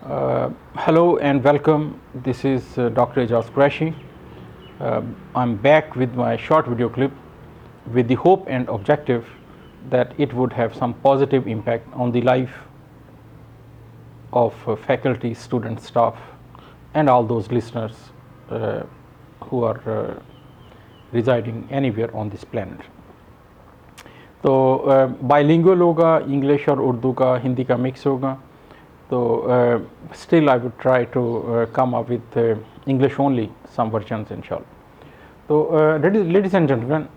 Hello and welcome. This is Dr. Ejaz Qureshi. I'm back with my short video clip with the hope and objective that it would have some positive impact on the life of faculty, students, staff, and all those listeners who are residing anywhere on this planet. तो bilingual होगा, English और उर्दू का, हिंदी का mix होगा. So still I would try to come up with English only some versions inshallah. So ladies and gentlemen,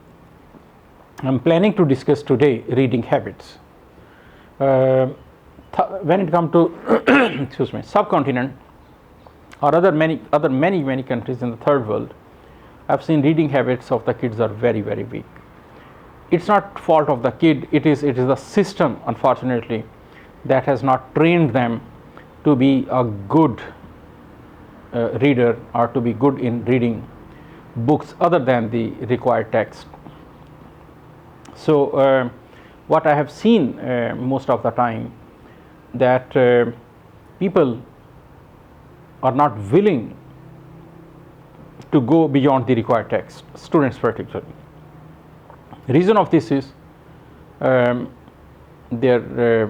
I'm planning to discuss today reading habits. When it comes to excuse me, subcontinent or many countries in the third world, I've seen reading habits of the kids are very weak. It's not fault of the kid, it is the system, unfortunately, that has not trained them to be a good reader or to be good in reading books other than the required text. So what I have seen most of the time, that people are not willing to go beyond the required text, students particularly. Reason of this is the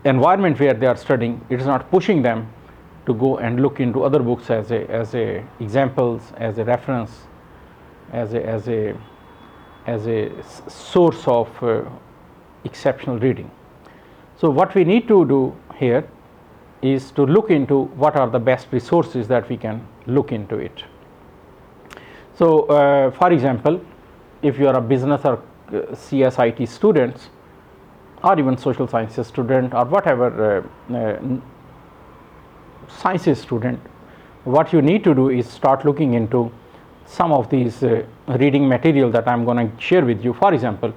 environment where they are studying, it is not pushing them to go and look into other books as a examples, as a reference, as a source of exceptional reading. So what we need to do here is to look into what are the best resources that we can look into it. So for example, if you are a business or CSIT students, or even social sciences student, or whatever sciences student, what you need to do is start looking into some of these reading material that I'm going to share with you. For example,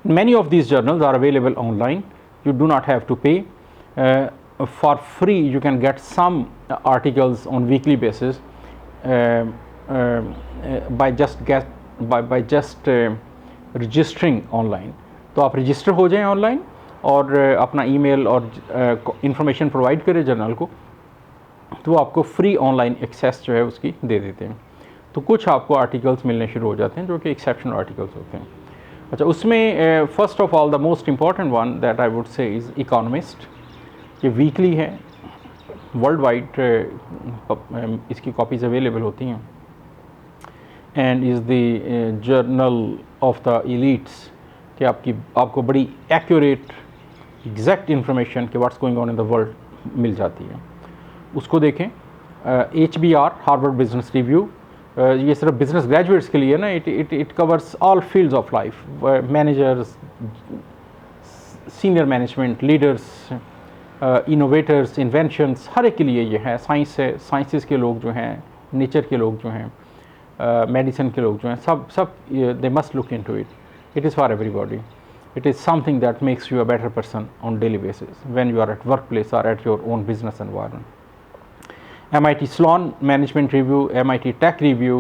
many of these journals are available online. You do not have to pay. For free, you can get some articles on weekly basis by just registering online. तो आप register हो जाएं online और अपना email और information provide करें journal को, तो आपको फ्री ऑनलाइन एक्सेस जो है उसकी दे देते हैं. तो कुछ आपको आर्टिकल्स मिलने शुरू हो जाते हैं जो कि एक्सेप्शनल आर्टिकल्स होते हैं. अच्छा, उसमें first of all the most important one that I would say is economist. ये वीकली है, वर्ल्ड वाइड इसकी कॉपीज़ अवेलेबल होती हैं, and is the journal of the elites, कि आपको बड़ी एक्यूरेट एग्जैक्ट इन्फॉर्मेशन कि what's going on in the world मिल जाती है. उसको देखें. HBR, हार्वर्ड बिजनेस रिव्यू, ये सिर्फ बिजनेस ग्रेजुएट्स के लिए ना, it covers all fields of life, managers, senior management, leaders, innovators, inventions, हर एक के लिए ये है. साइंस है, साइंसेस के लोग जो हैं, नेचर के लोग जो हैं, मेडिसिन के लोग जो हैं, सब they must look into it. It is for everybody. It is something that makes you a better person on daily basis when you are at workplace or at your own business environment. MIT Sloan Management Review, MIT Tech Review,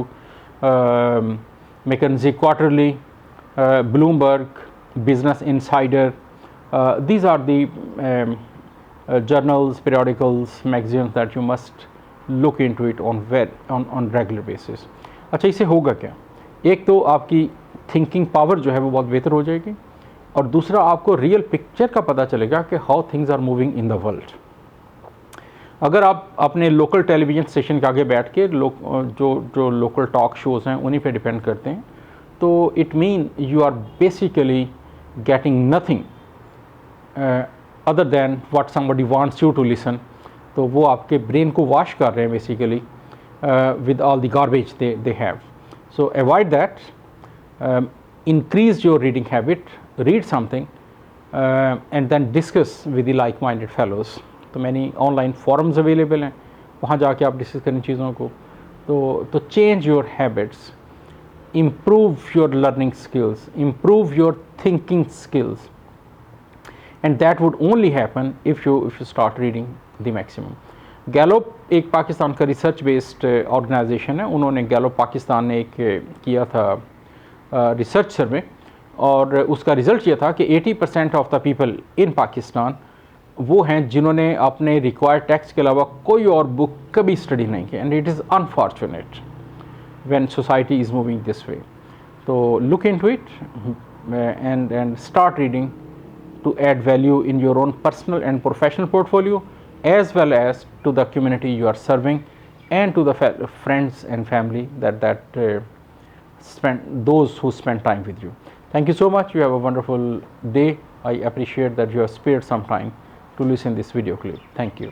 McKinsey Quarterly, Bloomberg, Business Insider. These are the journals, periodicals, magazines that you must look into it on regular basis. अच्छा, इससे होगा क्या? एक तो आपकी thinking power जो है वो बहुत बेहतर हो जाएगी, और दूसरा आपको रियल पिक्चर का पता चलेगा कि how things are moving in the world. अगर आप अपने लोकल टेलीविज़न स्टेशन के आगे बैठ के जो लोकल टॉक शोज़ हैं उन्हीं पे डिपेंड करते हैं, तो it mean you are basically getting nothing other than what somebody wants you to listen. तो वो आपके ब्रेन को वॉश कर रहे हैं basically with all the garbage they have. So avoid that. Increase your reading habit, read something and then discuss with the like-minded fellows. तो many online forums available हैं, वहाँ जाके आप डिस्कस करें चीज़ों को. तो change your habits, improve your learning skills, improve your thinking skills, and that would only happen if you start reading the maximum. गैलोप एक पाकिस्तान का रिसर्च बेस्ड ऑर्गेनाइजेशन है. उन्होंने गैलोप पाकिस्तान ने एक किया था रिसर्च सर्वे, और उसका रिज़ल्ट ये था कि 80% of the people in Pakistan वो हैं जिन्होंने अपने रिक्वायर्ड टेक्स्ट के अलावा कोई और बुक कभी स्टडी नहीं की, and it is unfortunate when society is moving this way. So look into it and start reading to add value in your own personal and professional portfolio, as well as to the community you are serving and to the friends and family that those who spend time with you. Thank you so much. You have a wonderful day. I appreciate that you have spared some time to listen this video clip. Thank you.